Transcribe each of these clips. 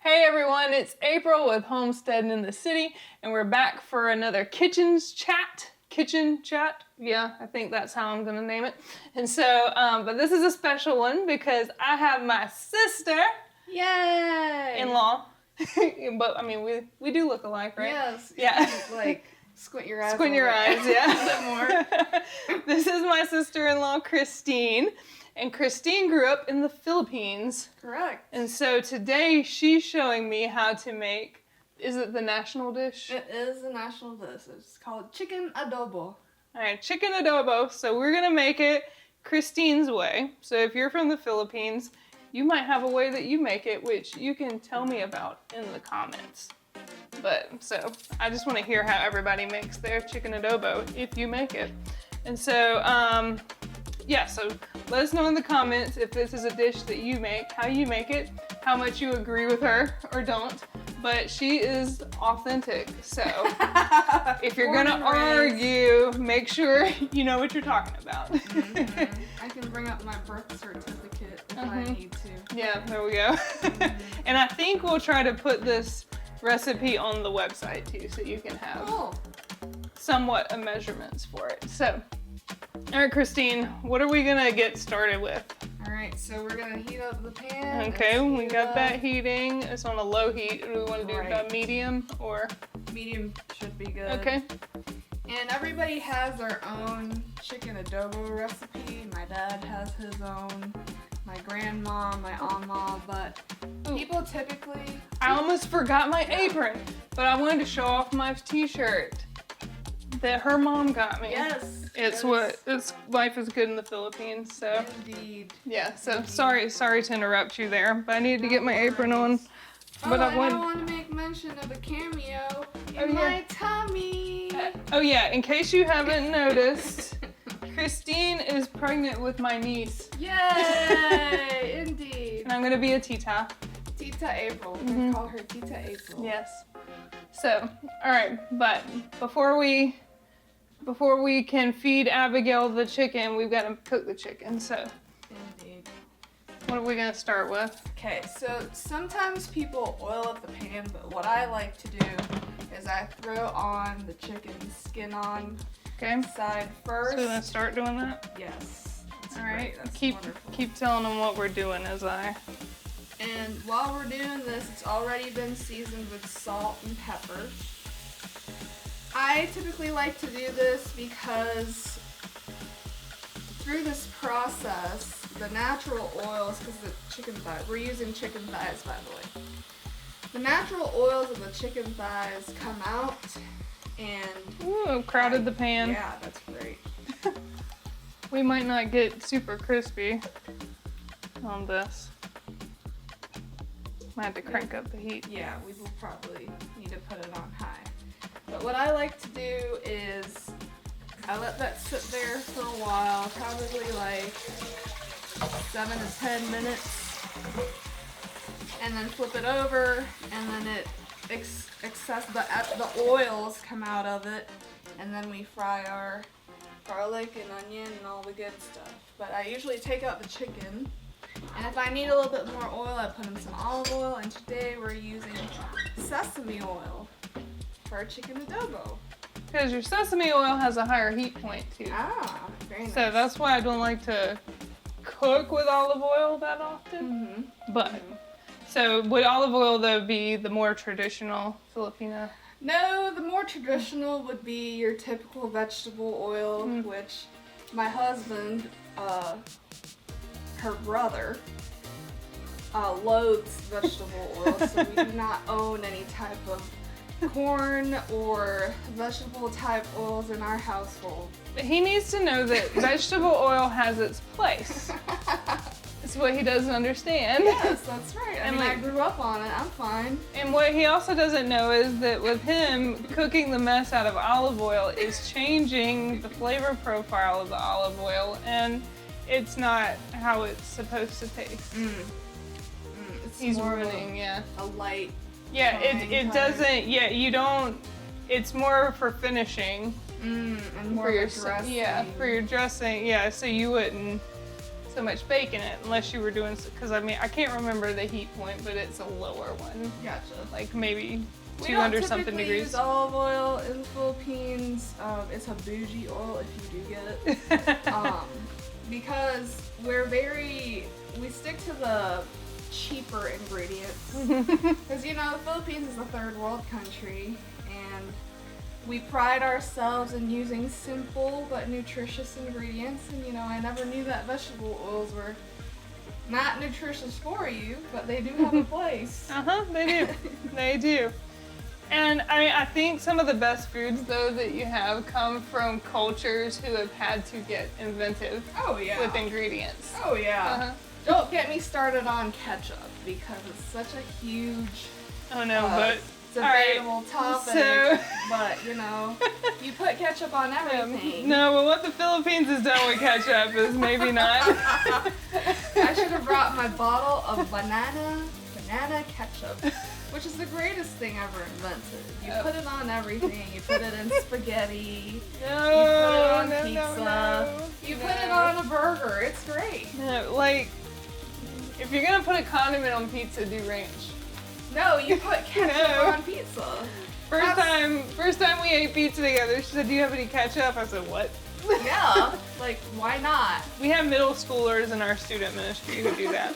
Hey everyone, it's April with Homesteading in the City, and we're back for another kitchen chat. Yeah, I think that's how I'm gonna name it. And so, but this is a special one because I have my sister, yay, in-law. But I mean, we do look alike, right? Yes. Yeah. Like squint your eyes. Squint your eyes, yeah. A bit more. This is my sister-in-law, Christine. And Christine grew up in the Philippines. Correct. And so today she's showing me how to make, is it the national dish? It is the national dish. It's called chicken adobo. All right, chicken adobo. So we're gonna make it Christine's way. So if you're from the Philippines, you might have a way that you make it, which you can tell me about in the comments. But so I just want to hear how everybody makes their chicken adobo if you make it. And so, yeah, so let us know in the comments if this is a dish that you make, how you make it, how much you agree with her or don't. But she is authentic, so if you're gonna argue, make sure you know what you're talking about. I can bring up my birth certificate if I need to. Yeah, there we go. And I think we'll try to put this recipe on the website too, so you can have somewhat of measurements for it. So, all right, Christine, what are we gonna get started with? All right, so we're gonna heat up the pan. Okay, we got that heating. It's on a low heat. Do we want to do a medium or? Medium should be good. Okay. And everybody has their own chicken adobo recipe. My dad has his own, my grandma, my mama, but people typically... I almost forgot my apron, but I wanted to show off my t-shirt that her mom got me. Yes. It's life is good in the Philippines, so. Indeed. Yeah, so sorry to interrupt you there, but I needed to get my apron on. But I want to make mention of a cameo in my tummy. Oh yeah, in case you haven't noticed, Christine is pregnant with my niece. Yay! Indeed. And I'm gonna be a tita. Tita April. We're gonna call her Tita April. Yes. So, all right, but before we can feed Abigail the chicken, we've got to cook the chicken. So, indeed. What are we gonna start with? Okay, so sometimes people oil up the pan, but what I like to do is I throw on the chicken skin on side first. So we're gonna start doing that? Yes. All right. Keep telling them what we're doing as I. And while we're doing this, it's already been seasoned with salt and pepper. I typically like to do this because through this process, the natural oils, because the chicken thighs, we're using chicken thighs by the way. The natural oils of the chicken thighs come out and... Ooh, crowded the pan. Yeah, that's great. We might not get super crispy on this. Might have to crank up the heat. Yeah, we will probably need to put it on high. But what I like to do is I let that sit there for a while, probably like 7 to 10 minutes, and then flip it over, and then it the oils come out of it, and then we fry our garlic and onion and all the good stuff. But I usually take out the chicken, and if I need a little bit more oil, I put in some olive oil, and today we're using sesame oil for our chicken adobo. Because your sesame oil has a higher heat point too. Ah, very nice. So that's why I don't like to cook with olive oil that often. But, so would olive oil though be the more traditional Filipino? No, the more traditional would be your typical vegetable oil, which my husband, her brother, loathes vegetable oil, so we do not own any type of corn or vegetable type oils in our household. But he needs to know that vegetable oil has its place. That's what he doesn't understand. Yes, that's right. I mean, I grew up on it. I'm fine. And what he also doesn't know is that with him, cooking the mess out of olive oil is changing the flavor profile of the olive oil, and it's not how it's supposed to taste. He's ruining, a light. Yeah, it doesn't. Yeah, you don't. It's more for finishing. And more for your dressing. Yeah, for your dressing. Yeah, so you wouldn't. so much bake in it unless you were doing, because I mean, I can't remember the heat point, but it's a lower one. Gotcha. Like maybe We 200 don't something typically degrees. use olive oil in the Philippines. It's a bougie oil if you do get it. Because we stick to the cheaper ingredients. Because you know, the Philippines is a third world country, and we pride ourselves in using simple but nutritious ingredients. And you know, I never knew that vegetable oils were not nutritious for you, but they do have a place. They do. They do. And I mean, I think some of the best foods though that you have come from cultures who have had to get inventive Oh yeah. with ingredients. Oh yeah. Don't get me started on ketchup because it's such a huge Oh no, but debatable topic. So But you know, you put ketchup on everything. no, but what the Philippines has done with ketchup is maybe not. I should have brought my bottle of banana ketchup, which is the greatest thing ever invented. You put it on everything. You put it in spaghetti. You put it on pizza. You put it on a burger. It's great. No, like, if you're gonna put a condiment on pizza, do ranch. No, you put ketchup on pizza. First time we ate pizza together, she said, "Do you have any ketchup?" I said, "What?" Yeah, like why not? We have middle schoolers in our student ministry who do that.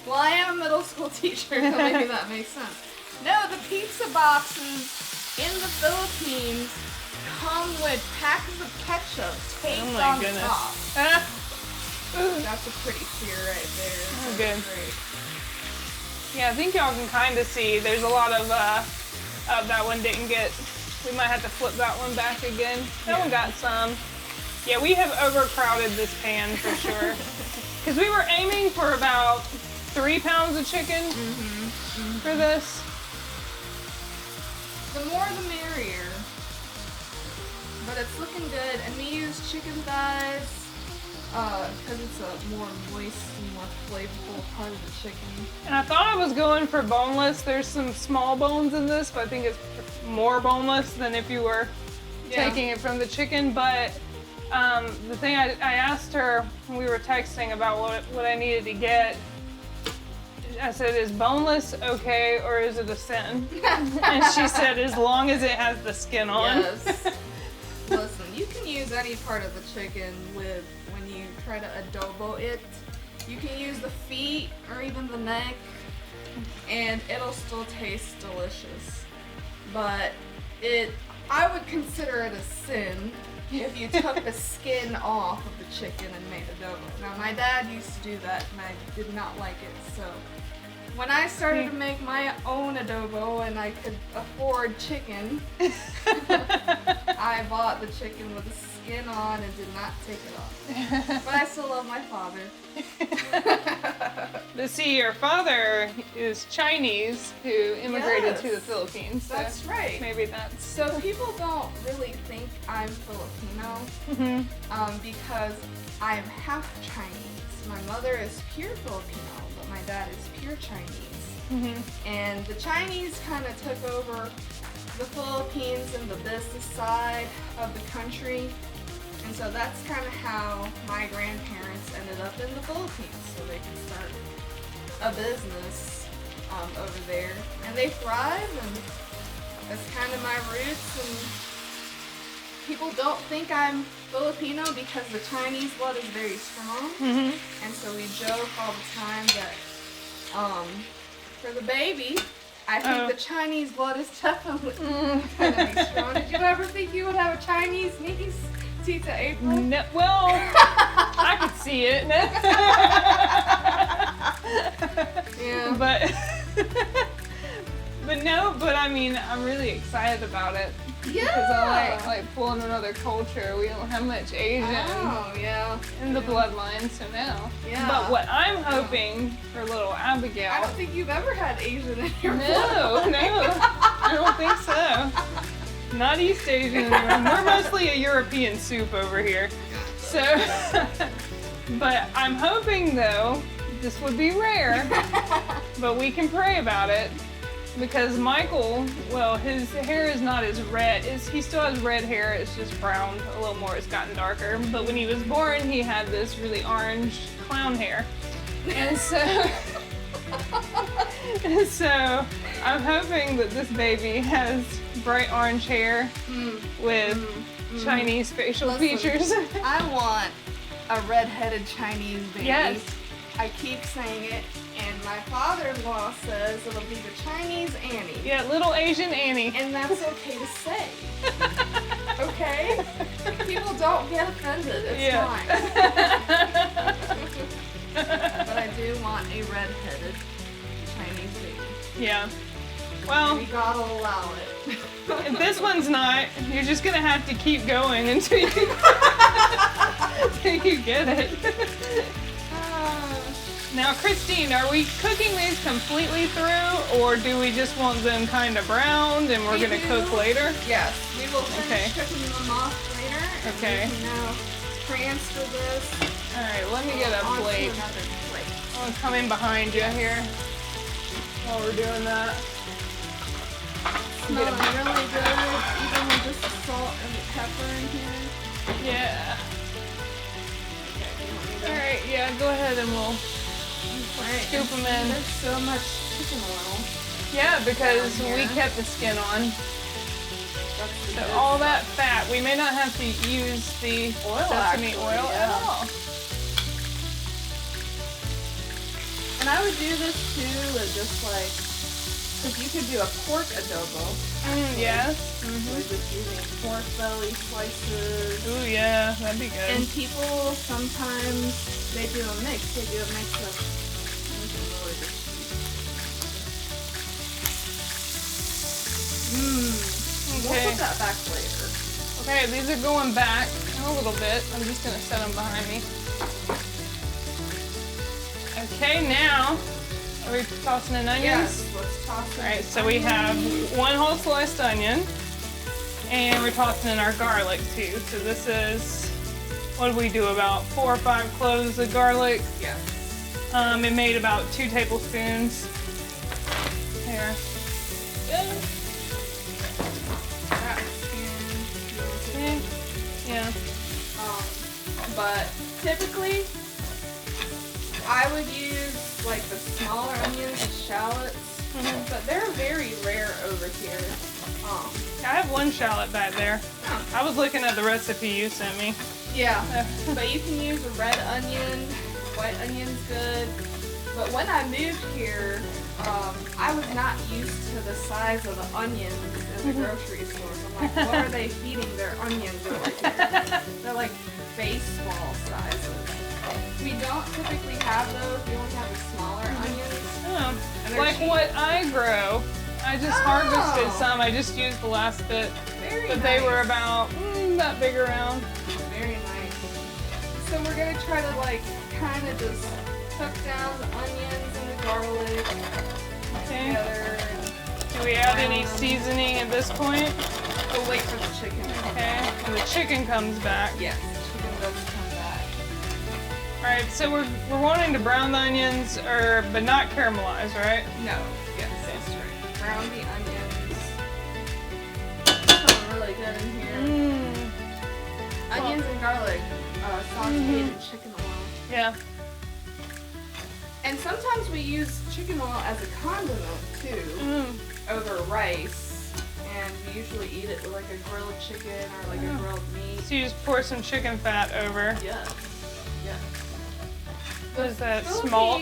Well, I am a middle school teacher, so maybe that makes sense. No, the pizza boxes in the Philippines come with packets of ketchup taped on top. That's a pretty tear right there. Oh, good. Great. Yeah, I think y'all can kind of see. There's a lot of that one didn't get. We might have to flip that one back again. That one got some. Yeah, we have overcrowded this pan for sure. Because we were aiming for about 3 pounds of chicken for this. The more the merrier. But it's looking good. And we use chicken thighs because it's a more moist and more flavorful part of the chicken. And I thought I was going for boneless. There's some small bones in this, but I think it's more boneless than if you were taking it from the chicken. But the thing I asked her when we were texting about what I needed to get, I said, "Is boneless okay or is it a sin?" And she said, "As long as it has the skin on." Yes. Listen, you can use any part of the chicken when you try to adobo it. You can use the feet or even the neck, and it'll still taste delicious. But I would consider it a sin if you took the skin off of the chicken and made adobo. Now, my dad used to do that, and I did not like it, so when I started to make my own adobo and I could afford chicken, I bought the chicken with the skin on and did not take it off. But I still love my father. But see, your father is Chinese who immigrated to the Philippines. So that's right. Maybe that's... So people don't really think I'm Filipino because I'm half Chinese. My mother is pure Filipino, but my dad is pure Chinese. And the Chinese kind of took over the Philippines and the business side of the country. And so that's kind of how my grandparents ended up in the Philippines, so they can start a business over there. And they thrive, and that's kind of my roots. And people don't think I'm Filipino because the Chinese blood is very strong. And so we joke all the time that for the baby, I think the Chinese blood is definitely gonna be strong. Did you ever think you would have a Chinese niece, Tita April? No, well, I could see it. Yeah. But no, but I mean, I'm really excited about it. Yeah. Because I like pulling another culture. We don't have much Asian in the bloodline, so now. Yeah. But what I'm hoping for little Abigail. I don't think you've ever had Asian in your No, blood. no, I don't think so. Not East Asian. We're mostly a European soup over here. So, but I'm hoping though, this would be rare, but we can pray about it, because Michael, well, his hair is not as red. He still has red hair. It's just brown a little more. It's gotten darker. But when he was born, he had this really orange clown hair. And so, I'm hoping that this baby has bright orange hair with Chinese facial features. I want a red-headed Chinese baby. Yes. I keep saying it, and my father-in-law says it'll be the Chinese Annie. Yeah, little Asian Annie. And that's okay to say. Okay? People don't get offended. It's fine. But I do want a red-headed Chinese baby. Yeah. Well, We gotta allow it. if this one's not, you're just gonna have to keep going until you, until you get it. Now, Christine, are we cooking these completely through, or do we just want them kind of browned and we're gonna cook later? Yes, we will finish Okay. cooking them off later. And Okay. we can now transfer this All right, let me get a onto plate. another plate. I'll come in behind you here while we're doing that. Smelling really good, even with just the salt and the pepper in here. Yeah. Okay, do you want me to? All right, yeah, go ahead and we'll Alright, scoop them in. There's so much chicken oil. Yeah, because Down we here. kept the skin on. That's the So good all stuff. that fat, we may not have to use the Oil, sesame actually, oil at yeah. all. And I would do this too with just like, because you could do a pork adobo. Yes. With just using pork belly slices. Ooh, yeah, that'd be good. And people sometimes, they do a mix. They do a mix of, we can really just We'll Okay. put that back later. Okay, these are going back a little bit. I'm just gonna set them behind me. Okay, now, are we tossing in onions? Yes, let's toss it. All right, so we have one whole sliced onion, and we're tossing in our garlic too. So this is, what did we do, about 4 or 5 cloves of garlic? Yes. It made about 2 tablespoons. Here. That Okay. Yeah. But typically, I would use like the smaller onions, the shallots, but they're very rare over here. I have 1 shallot back there. I was looking at the recipe you sent me. Yeah, but you can use a red onion, white onion's good. But when I moved here, I was not used to the size of the onions in the grocery stores. I'm like, what are they feeding their onions over here? They're like baseball sizes. We don't typically have those. We only have the smaller onions. Oh, And they're like cheap. what I grow. I just harvested Oh. some. I just used the last bit. Very But nice. they were about that big around. Very nice. So we're gonna try to like kind of just cook down the onions and the garlic Okay. together. Do we add any seasoning at this point? We'll wait for the chicken. Okay. And the chicken comes back. Yes, chicken does come back. All right. So we're wanting to brown the onions, but not caramelize, right? No. Yes, that's right. Brown the onions. Smelling really good in here. Onions and garlic, sauteed in chicken oil. Yeah. And sometimes we use chicken oil as a condiment too, over rice. And we usually eat it with like a grilled chicken or like a grilled meat. So you just pour some chicken fat over. Yes. Yes. What is that? Small.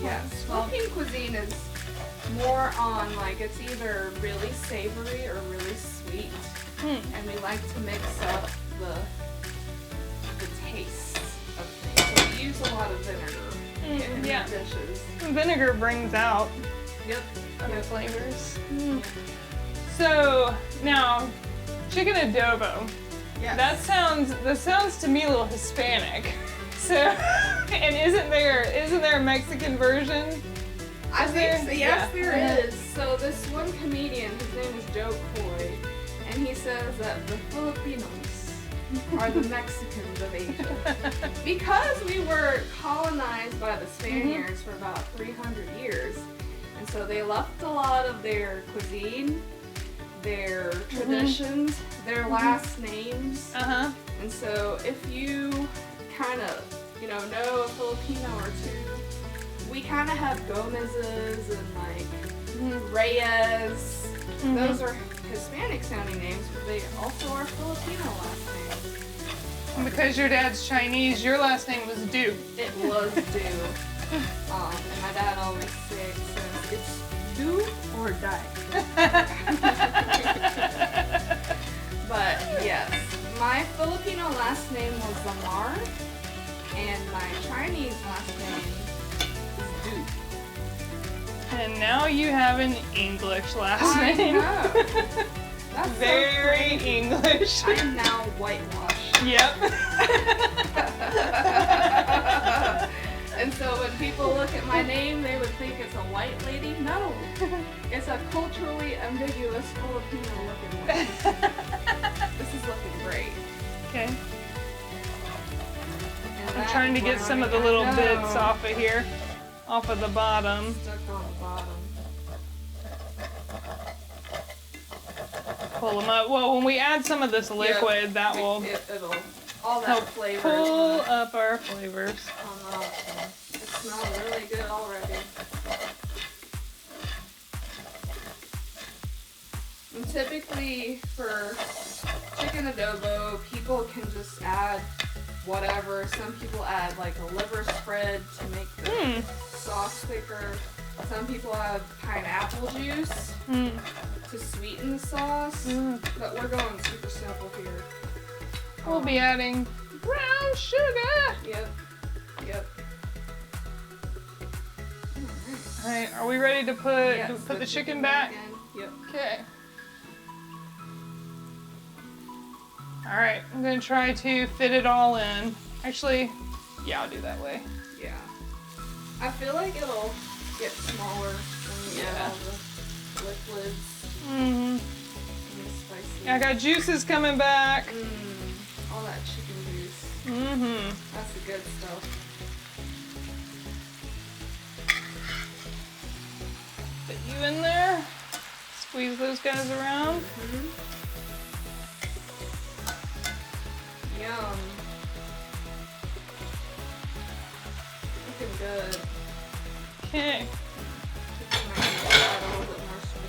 Yes. Philippine cuisine is more on like it's either really savory or really sweet. And we like to mix up the tastes of things. So we use a lot of vinegar in yeah. the dishes. Vinegar brings out Yep. other flavors. So now, chicken adobo. Yes. That sounds to me a little Hispanic. So, and isn't there a Mexican version? I think so. Yes, Yeah. there is. So this one comedian, his name is Joe Coy, and he says that the Filipinos are the Mexicans of Asia. Because we were colonized by the Spaniards for about 300 years. And so so they left a lot of their cuisine, their traditions, their last names. And so if you kind of, know a Filipino or two, we kind of have Gomez's and like Reyes. Those are Hispanic sounding names, but they also are Filipino last names. And because your dad's Chinese, your last name was Du. It was Du. And my dad always says it's do or die. But yes, my Filipino last name was Zamar, and my Chinese last name is Du. And now you have an English last I name. know. That's Very so crazy. English. I am now whitewashed. Yep. And so when people look at my name, they would think it's a white lady. No, it's a culturally ambiguous Filipino looking lady. This is looking great. Okay. And I'm that trying to get some of the little brownie, I know, bits off of here, off of the bottom. stuck on the bottom. Pull them up. Well, when we add some of this liquid, that will It'll all that help flavor. pull up our flavors. Come up. It smells really good already. And typically for chicken adobo, people can just add whatever. Some people add like a liver spread to make the sauce thicker. Some people add pineapple juice to sweeten the sauce. But we're going super simple here. We'll be adding brown sugar. Yep. All right, are we ready to put Yes, put the chicken back? in. Yep. Okay. All right, I'm gonna try to fit it all in. Actually, yeah, I'll do that way. Yeah. I feel like it'll get smaller when we add all the liquids and the spices. I got juices coming back. All that chicken juice. That's the good stuff. Put you in there. Squeeze those guys around. Yum. Looking good. Okay. Add a little bit more soy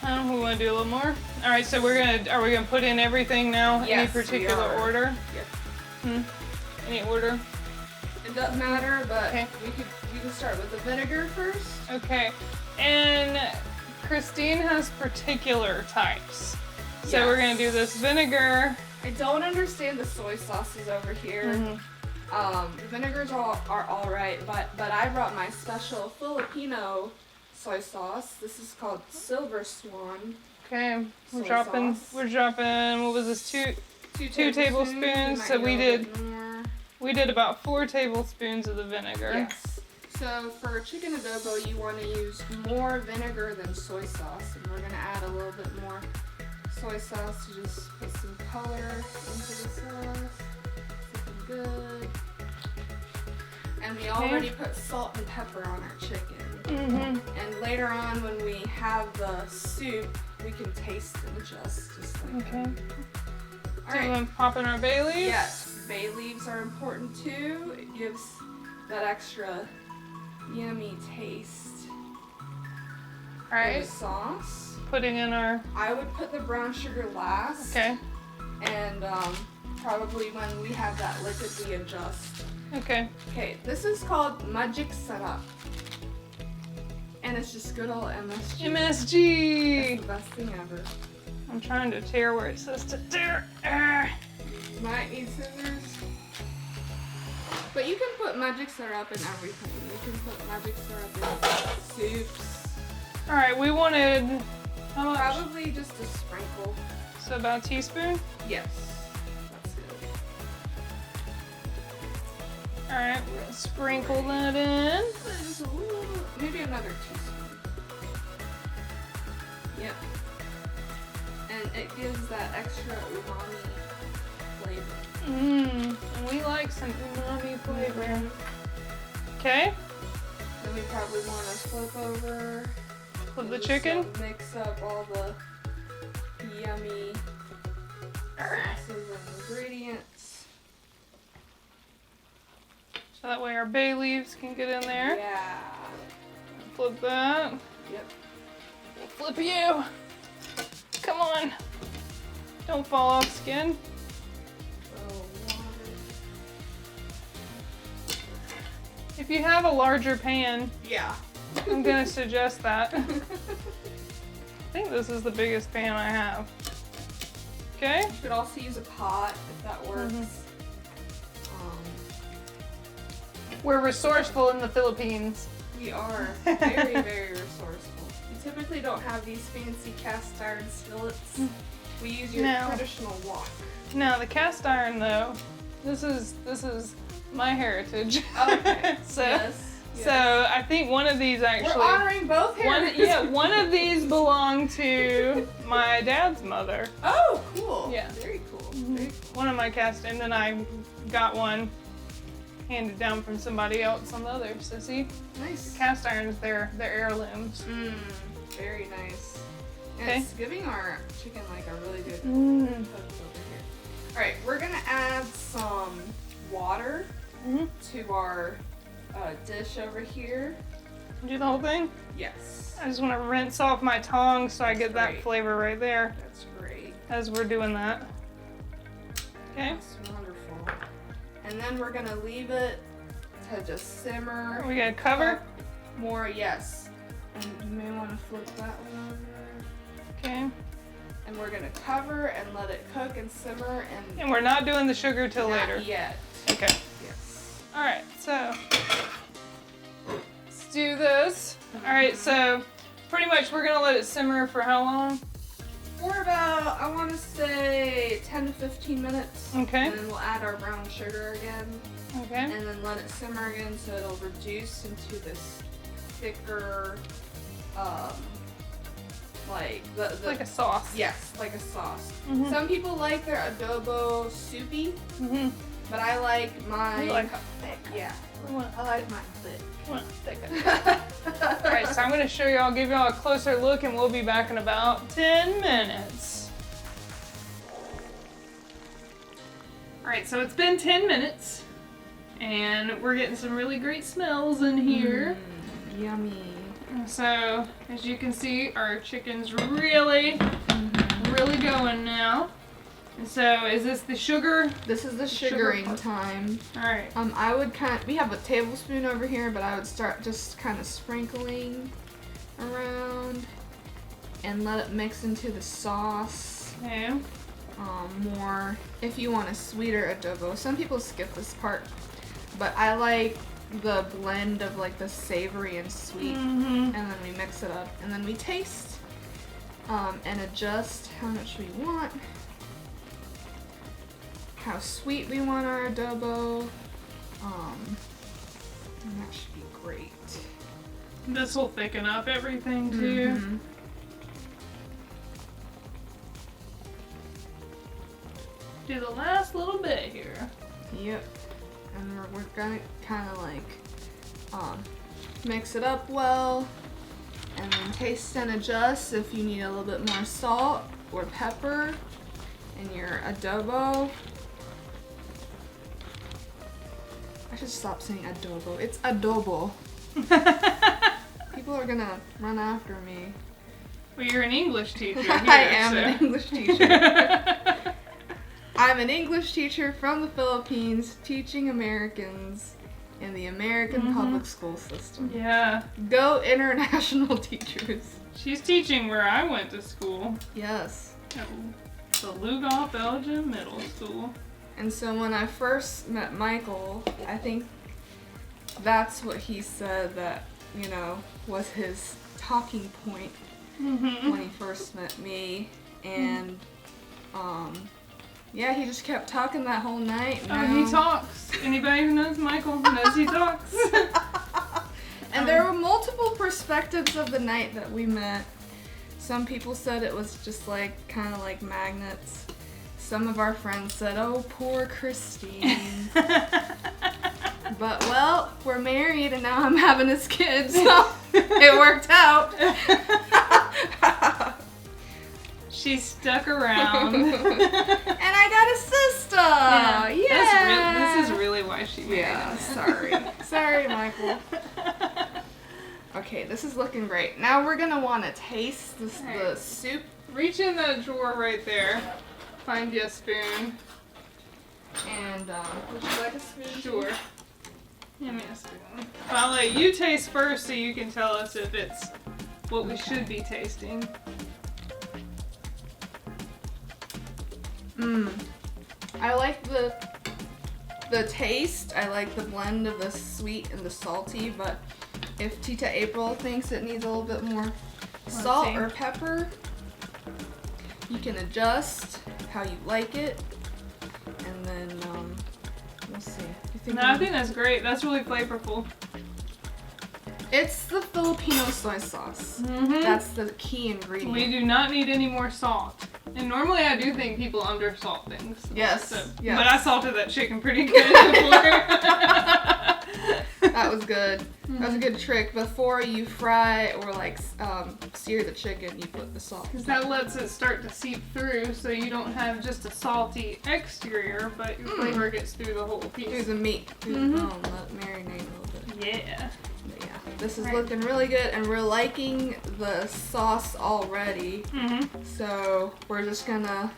sauce. We want to do a little more. All right, so are we gonna put in everything now? Yes, Any we particular are. order? Yep. Any order? It doesn't matter, but Okay. you can start with the vinegar first. Okay. And Christine has particular types. So we're gonna do this vinegar. I don't understand the soy sauces over here. The vinegars are all right, but I brought my special Filipino soy sauce. This is called Silver Swan. Okay. Soy sauce. We're dropping. What was this? Two tablespoons. Might So need a little bit more. we did about 4 tablespoons of the vinegar. Yes. So for chicken adobo, you want to use more vinegar than soy sauce, and we're gonna add a little bit more soy sauce to just put some color into the sauce. Looking good. And we already put salt and pepper on our chicken. And later on, when we have the soup, we can taste and adjust just like that. All So right. we're popping our bay leaves. Yes, bay leaves are important too. It gives that extra yummy taste. All right. For the sauce, Putting in our. I would put the brown sugar last. Okay. And probably when we have that liquid, we adjust. Okay. Okay, this is called Magic Setup. And it's just good old MSG. MSG. It's the best thing ever. I'm trying to tear where it says to tear. Might need scissors. But you can put magic syrup in everything. You can put magic syrup in soups. All right. We wanted how much? Probably just a sprinkle. So about a teaspoon. Yes. That's good. All right. We're gonna sprinkle that in. Just a little, maybe another teaspoon. Yep. And it gives that extra umami flavor. And we like some umami flavor. Okay. Then we probably want to flip over. Flip the Just chicken. to mix up all the yummy sauces and ingredients. So that way our bay leaves can get in there. Yeah. Flip that. Yep. We'll flip you. Come on. Don't fall off skin. If you have a larger pan, Yeah. I'm gonna suggest that. I think this is the biggest pan I have. Okay. You could also use a pot if that works. We're resourceful in the Philippines. We are very, very resourceful. We typically don't have these fancy cast iron skillets. We use your No. traditional wok. Now the cast iron though, this is my heritage. Okay. So Yes. so I think one of these actually We're honoring both heritages. one of these belonged to my dad's mother. Oh, cool. Yeah. Very cool. Very cool. One of my cast, and then I got one handed down from somebody else on the other. So see, Nice. cast irons, they're heirlooms. Very nice. And Okay. it's giving our chicken like a really good cook Mm. over here. Alright, we're gonna add some water Mhm. to our dish over here. Do the whole thing. Yes. I just want to rinse off my tongs so I get that Great. flavor right there That's great. as we're doing that. Okay. That's wonderful. And then we're gonna leave it to just simmer. Are we gonna cover? More, yes. And you may want to flip that one over. Okay. And we're gonna cover and let it cook and simmer and And we're not doing the sugar till not later. yet. Okay. Yes. All right. So let's do this. All right. So pretty much we're gonna let it simmer for how long? For about, I want to say 10 to 15 minutes. Okay. And then we'll add our brown sugar again. Okay. And then let it simmer again so it'll reduce into this thicker, like the Like a sauce. yes, like a sauce. Mhm. Some people like their adobo soupy, Mhm. but I like mine. We like thick. Yeah, We want I like mine thick. All right. So I'm gonna show y'all, give y'all a closer look, and we'll be back in about 10 minutes. All right. So it's been 10 minutes, and we're getting some really great smells in here. Yummy. So, as you can see, our chicken's really going now. And so, is this the sugar? This is the Sugar sugaring part. time. Alright. I would we have a tablespoon over here, but I would start just kind of sprinkling around and let it mix into the sauce. Okay. More if you want a sweeter adobo. Some people skip this part, but I like the blend of like the savory and sweet, Mm-hmm. and then we mix it up, and then we taste and adjust how much we want, how sweet we want our adobo, and that should be great. This will thicken up everything too. Mhm. Do the last little bit here. Yep. And we're gonna kind of like mix it up well, and then taste and adjust if you need a little bit more salt or pepper in your adobo. I should stop saying adobo. It's adobo. People are gonna run after me. Well, you're an English teacher here, I am so. an English teacher. I'm an English teacher from the Philippines teaching Americans in the American public school system. Yeah. Go international teachers. She's teaching where I went to school. Yes. At the Lugoff Belgium Middle School. And so when I first met Michael, I think that's what he said that, you know, was his talking point Mm-hmm. when he first met me. And yeah, he just kept talking that whole night. Oh, he talks. Anybody who knows Michael knows he talks. And there were multiple perspectives of the night that we met. Some people said it was just like kind of like magnets. Some of our friends said, "Oh, poor Christine." But, well, we're married and now I'm having his kids, so it worked out. She stuck around. And I got a sister. Yeah. This is really why she married him. Sorry. Sorry, Michael. Okay, this is looking great. Now we're going to want to taste this, the soup. Reach in that drawer right there. Find you a spoon. And, would you like a spoon? Sure. Give me a spoon. I'll let you taste first so you can tell us if it's what we should be tasting. I like the taste. I like the blend of the sweet and the salty, but if Tita April thinks it needs a little bit more salt or pepper, you can adjust how you like it. And then, we'll see. I think that's great. That's really flavorful. It's the Filipino soy sauce. That's the key ingredient. We do not need any more salt. And normally I do think people undersalt things. Yes. Yes. But I salted that chicken pretty good before. That was good. That was a good trick. Before you fry or like sear the chicken, you put the salt. Because that lets it start to seep through, so you don't have just a salty exterior, but your flavor gets through the whole piece. Through the meat, through the bone, let it marinate a little bit. Yeah. But yeah, this is looking really good, and we're liking the sauce already. So we're just gonna.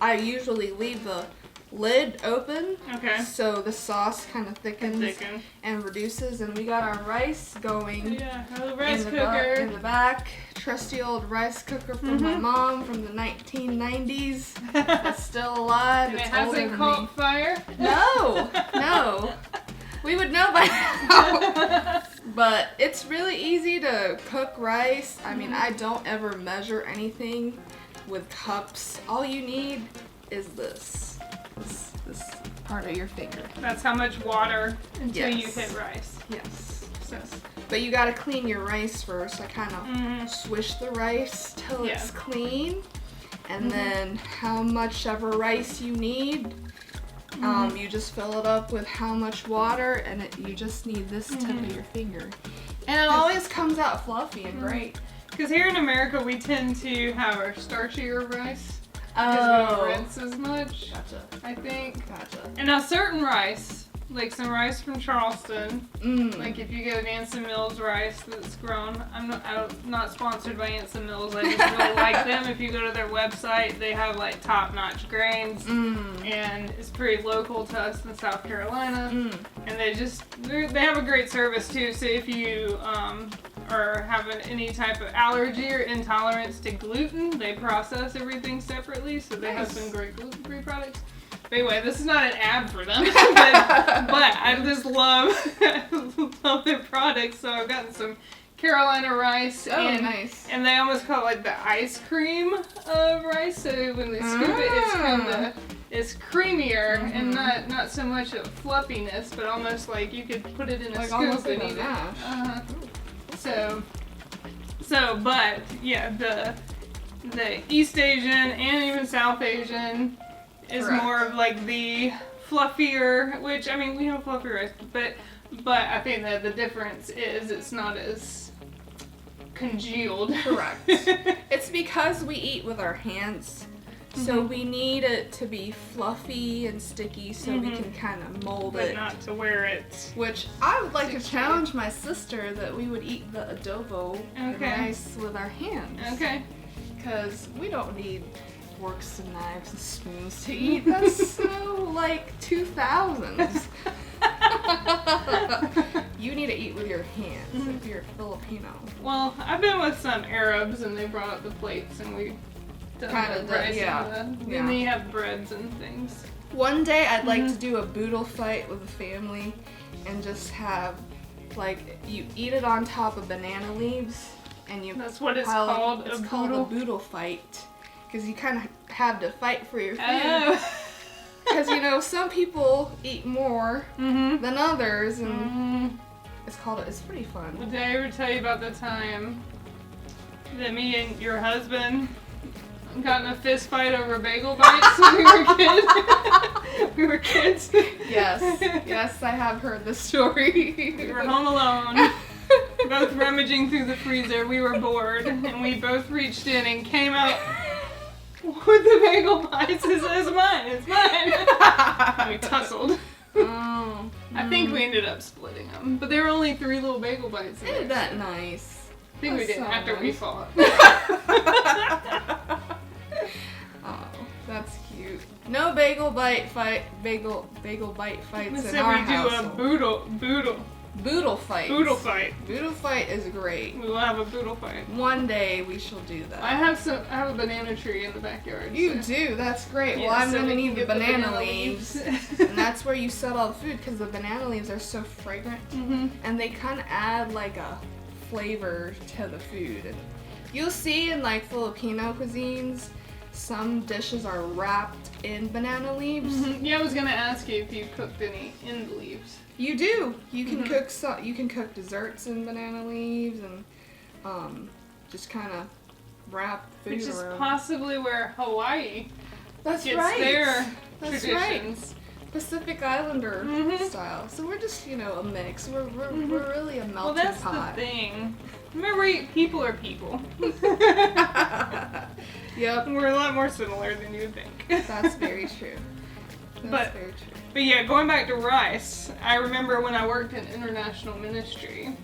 I usually leave the lid open. Okay. So the sauce kind of thickens and reduces, and we got our rice going. Yeah, the rice in cooker. In the back, trusty old rice cooker from my mom from the 1990s. It's still alive. And It's it hasn't caught fire? No. We would know by now. But it's really easy to cook rice. I mean, I don't ever measure anything with cups. All you need is this part of your finger. That's how much water until you Yes. hit rice. Yes. So. But you gotta clean your rice first. I kind of swish the rice till it's clean. And then how much ever rice you need, you just fill it up with how much water, and you just need this tip of your finger. And it always comes out fluffy and great. Because here in America, we tend to have our starchier rice. Because we don't rinse as much. Gotcha. I think. Gotcha. And now certain rice, like some rice from Charleston, like if you get Anson Mills rice that's grown, I'm not sponsored by Anson Mills, I just really like them. If you go to their website, they have like top-notch grains, and it's pretty local to us in South Carolina, and they have a great service too, so if you or having any type of allergy or intolerance to gluten, they process everything separately, so they have some great gluten-free products. But anyway, this is not an ad for them, but I just love their products. So I've gotten some Carolina rice, and they almost call it like the ice cream of rice. So when they scoop it, it's creamier and not so much of fluffiness, but almost like you could put it in a scoop and eat it. But yeah, the East Asian and even South Asian is more of like the fluffier, which I mean we have fluffy rice, but I think that the difference is it's not as congealed. Correct. It's because we eat with our hands, so we need it to be fluffy and sticky so we can kind of mold it. But not to where it's... Which I would like to challenge my sister that we would eat the adobo rice with our hands. Okay. Because we don't need forks and knives and spoons to eat. That's so like 2000s. You need to eat with your hands if you're Filipino. Well, I've been with some Arabs and they brought up the plates and we done the rice and then they have breads and things. One day I'd like to do a boodle fight with the family and just have like you eat it on top of banana leaves and you That's what it's called. It's called a boodle fight. Because you kind of have to fight for your food. Because, some people eat more than others, and it's pretty fun. Did I ever tell you about the time that me and your husband got in a fist fight over bagel bites when we were kids? We were kids. Yes, I have heard the story. We were home alone, both rummaging through the freezer. We were bored, and we both reached in and came out with the bagel bites. It's mine. It's mine. And we tussled. Oh. I think we ended up splitting them, but there were only 3 little bagel bites. Isn't that nice? I think we did so after we nice. fought. Oh, that's cute. No bagel bite fights Let's in say our we do household. a boodle fight. boodle fight. Boodle fight is great. We will have a boodle fight. One day we shall do that. I have a banana tree in the backyard. You so. do. That's great. Yeah, well, I'm so gonna we need can the get banana leaves, and that's where you set all the food because the banana leaves are so fragrant, and they kind of add like a flavor to the food. And you'll see in like Filipino cuisines, some dishes are wrapped in banana leaves. Yeah, I was gonna ask you if you cooked any in the leaves. You do. You can cook You can cook desserts in banana leaves, and just kind of wrap food Which is around. possibly where Hawaii That's gets right. their That's traditions. Pacific Islander style. So we're just, a mix. We're really a melting Well, that's pot. the thing. Remember, people are people. Yep, We're a lot more similar than you would think. that's very true. That's very true. But yeah, going back to rice, I remember when I worked in international ministry,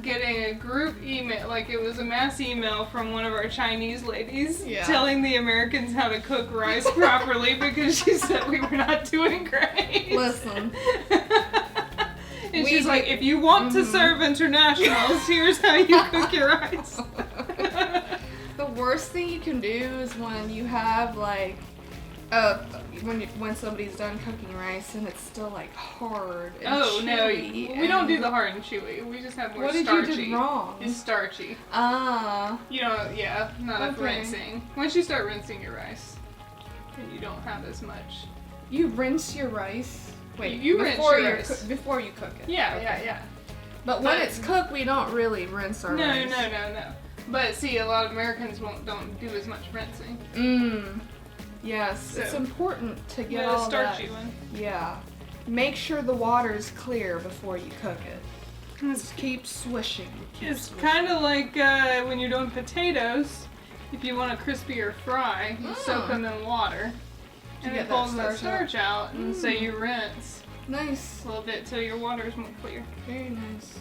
getting a group email, like it was a mass email from one of our Chinese ladies telling the Americans how to cook rice properly because she said we were not doing great. Listen. And she's like, if you want to serve internationals, here's how you cook your rice. The worst thing you can do is when you have like when somebody's done cooking rice and it's still like hard and chewy. We don't do the hard and chewy. We just have more What starchy. did you do wrong? It's starchy. Ah. You know, not enough Okay. rinsing. Once you start rinsing your rice, then you don't have as much. You rinse your rice? Wait, You rinse before your you rice. before you cook it. Yeah. But when it's cooked, we don't really rinse our rice. No. But see, a lot of Americans don't do as much rinsing. Yes, So, it's important to get Yeah, all the that. starchy one. Yeah. Make sure the water's clear before you cook it. Just keep swishing. It's kind of like when you're doing potatoes. If you want a crispier fry, you soak them in water. And get it that pulls that starch starch out, and so you rinse Nice. a little bit till your water is more clear. Very nice.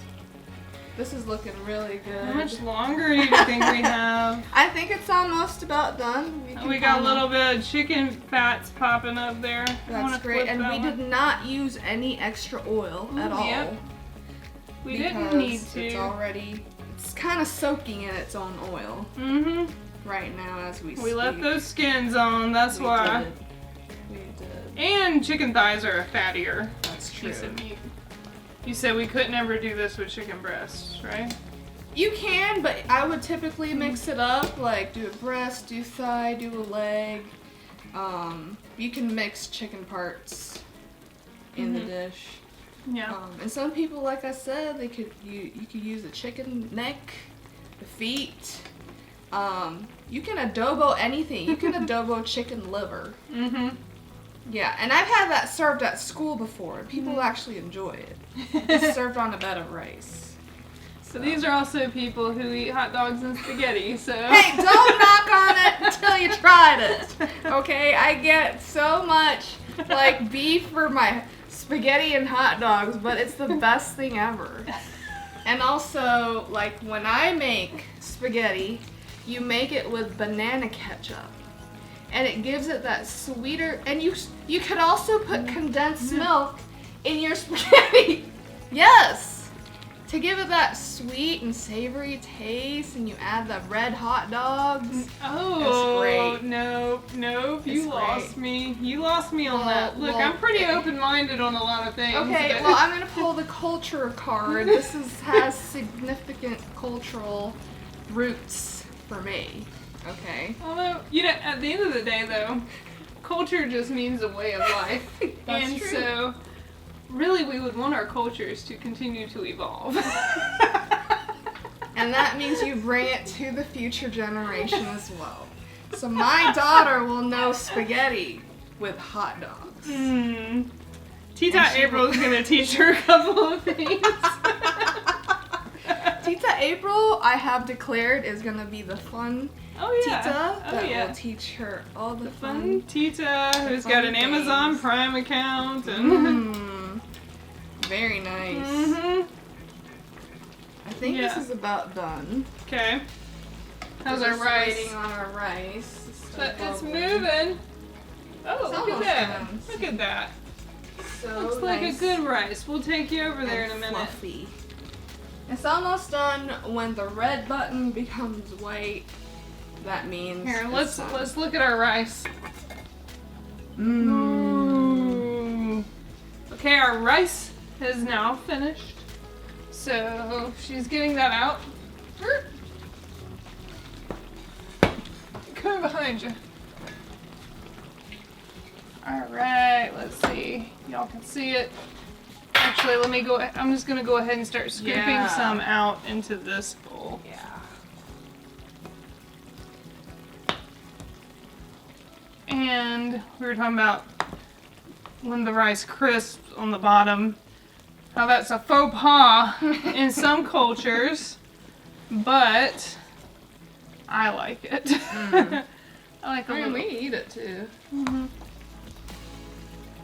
This is looking really good. How much longer do you think we have? I think it's almost about done. We got a little bit of chicken fats popping up there. I wanna That's great. flip And that we one. did not use any extra oil at all. Yep. We didn't because need to. It's kind of soaking in its own oil right now as we speak. We left those skins on, that's We why. did. We did. And chicken thighs are a fattier That's true. piece of meat. You said we could never do this with chicken breasts, right? You can, but I would typically mix it up, like do a breast, do thigh, do a leg. You can mix chicken parts in the dish. Yeah. And some people, like I said, you could use the chicken neck, the feet. You can adobo anything. You can adobo chicken liver. Yeah, and I've had that served at school before, and people actually enjoy it. It's served on a bed of rice. So these are also people who eat hot dogs and spaghetti, so. Hey, don't knock on it until you tried it. Okay, I get so much like beef for my spaghetti and hot dogs, but it's the best thing ever. And also, like when I make spaghetti, you make it with banana ketchup. And it gives it that sweeter, and you could also put condensed milk in your spaghetti. Yes! To give it that sweet and savory taste, and you add the red hot dogs. Oh, It's great. nope. It's You lost me. You lost me on that. Look, well, I'm pretty open-minded on a lot of things. Okay, but- well, I'm gonna pull the culture card. This has significant cultural roots for me. Okay. Although, at the end of the day, though, culture just means a way of life. That's and true. so, really, we would want our cultures to continue to evolve. And that means you bring it to the future generation as well. So my daughter will know spaghetti with hot dogs. Tita And she April's gonna teach her a couple of things. Tita April, I have declared, is gonna be the fun Tita that will teach her all the fun. Tita, who's fun got an things. Amazon Prime account and. Very nice. I think this is about done. Okay. How's We're our just rice? waiting on our rice. It's moving. Oh, It's look at almost that. done. Look at that. So Looks like a nice good rice. We'll take you over there in a and minute. fluffy. It's almost done. When the red button becomes white, that means Here, it's done. let's look at our rice. Ooh. Okay, our rice is now finished. So she's getting that out. Come behind you. All right, let's see. Y'all can see it. Actually, let me go. I'm just gonna go ahead and start scooping some out into this bowl. Yeah. And we were talking about when the rice crisps on the bottom, how that's a faux pas in some cultures, but I like it. I like a little. we eat it too.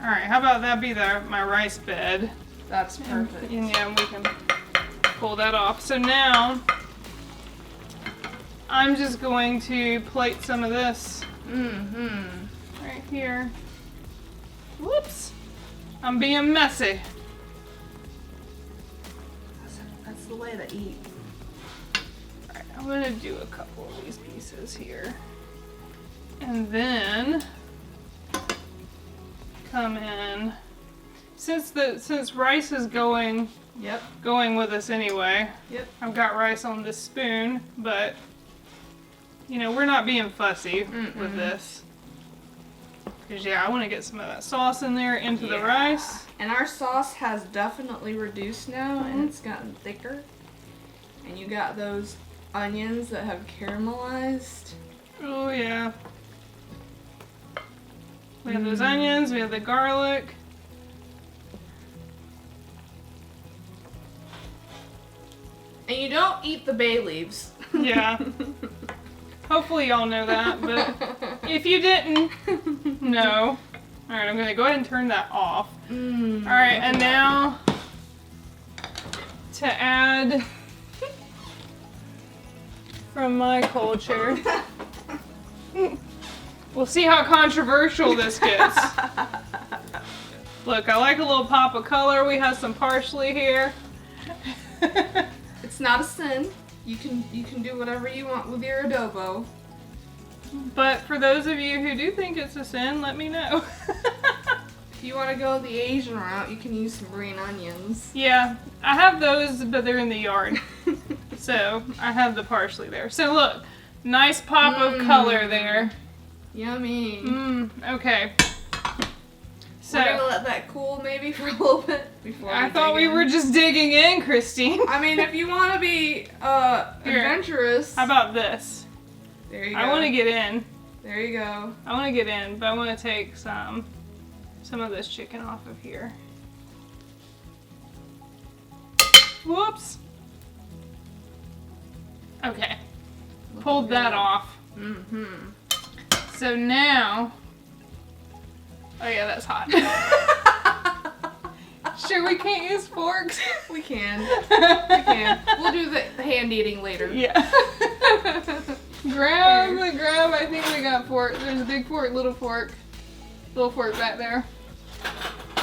All right, how about that be my rice bed? That's perfect. And yeah, we can pull that off. So now I'm just going to plate some of this right here. Whoops. I'm being messy. That's the way to eat. Alright, I'm gonna do a couple of these pieces here. And then come in. Since rice is going with us anyway. Yep. I've got rice on this spoon, but you know, we're not being fussy with this. Because I want to get some of that sauce in there into the rice. And our sauce has definitely reduced now, and it's gotten thicker. And you got those onions that have caramelized. Oh yeah. We have those onions, we have the garlic. And you don't eat the bay leaves. Yeah. Hopefully y'all know that, but if you didn't, no. Alright, I'm gonna go ahead and turn that off. Alright, and now to add from my culture. We'll see how controversial this gets. Look, I like a little pop of color. We have some parsley here. It's not a sin. You can do whatever you want with your adobo. But for those of you who do think it's a sin, let me know. If you want to go the Asian route, you can use some green onions. Yeah, I have those, but they're in the yard. So I have the parsley there. So look, nice pop of color there. Yummy. Okay. So We're gonna let that cool maybe for a little bit before. I thought we were just digging in, Christine. I mean, if you want to be adventurous. How about this? There you go. I want to get in. There you go. I want to get in, but I want to take some of this chicken off of here. Whoops. Okay. Pulled that off. So now. Oh yeah, that's hot. Sure, we can't use forks. We can. We can. We'll do the hand eating later. Yeah. Grab. I think we got fork. There's a big fork, little fork back there.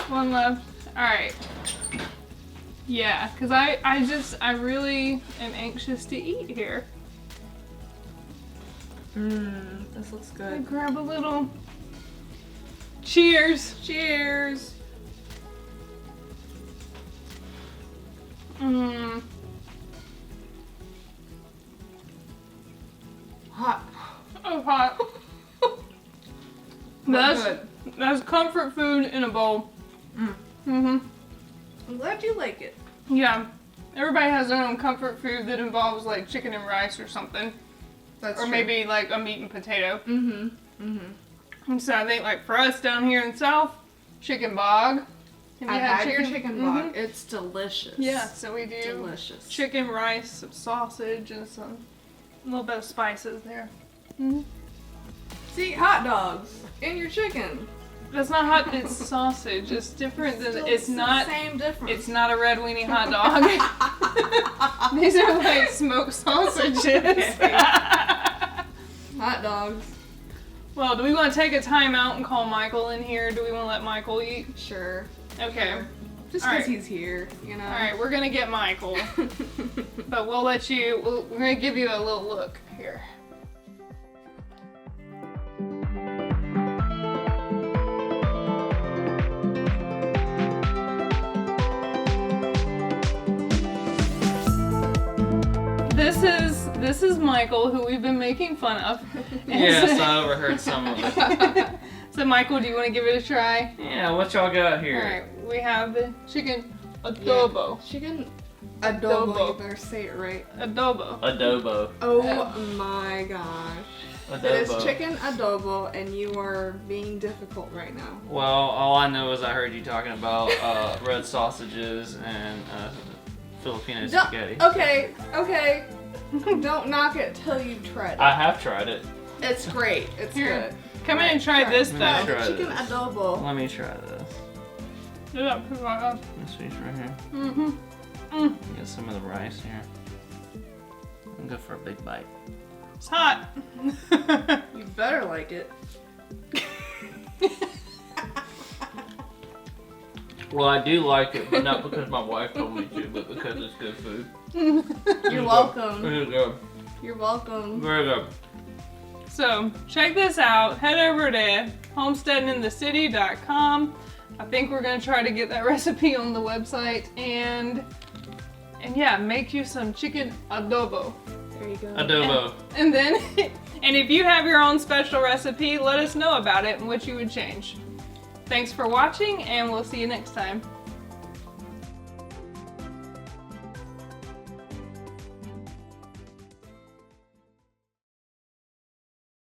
One left. All right. Yeah, because I really am anxious to eat here. This looks good. Grab a little. Cheers. Cheers. Hot. Oh, hot. That's comfort food in a bowl. I'm glad you like it. Yeah. Everybody has their own comfort food that involves like chicken and rice or something. That's or true. maybe like a meat and potato. Mm-hmm. Mm-hmm. And so I think like for us down here in the South, chicken bog. Have you I've had your chicken Mhm. bog. It's delicious. Yeah, so we do Delicious. chicken, rice, some sausage, and a little bit of spices there. Mm-hmm. See, hot dogs in your chicken. It's not hot. It's sausage. It's different than. Still It's not. the same difference. It's not a red weenie hot dog. These are like smoked sausages. Okay. Hot dogs. Well, do we want to take a time out and call Michael in here? Do we want to let Michael eat? Sure. Okay. Sure. Just All because right. he's here, you know. All right, we're gonna get Michael, but we'll let you. We're gonna give you a little look here. This is Michael, who we've been making fun of. And Yes, so- I overheard some of it. So Michael, do you want to give it a try? Yeah, what y'all got here? All right, we have the chicken adobo. Chicken Adobo. adobo. You better say it right. Adobo. Adobo. Oh my gosh. It is Adobo. chicken adobo, and you are being difficult right now. Well, all I know is I heard you talking about red sausages and Filipino spaghetti. Okay. Don't knock it till you've tried it. I have tried it. It's great. It's Here, good. come in and try this Let me though. try Chicken this. adobo. Let me try this. Yeah, put it on. This piece right here. Mm-hmm. Get some of the rice here. I'm good for a big bite. It's hot. You better like it. Well, I do like it, but not because my wife told me to, but because it's good food. You're welcome. Very good. You're welcome. Very good. So check this out. Head over to homesteadinthecity.com. I think we're gonna try to get that recipe on the website and yeah, make you some chicken adobo. There you go. Adobo. And then, and if you have your own special recipe, let us know about it and what you would change. Thanks for watching, and we'll see you next time.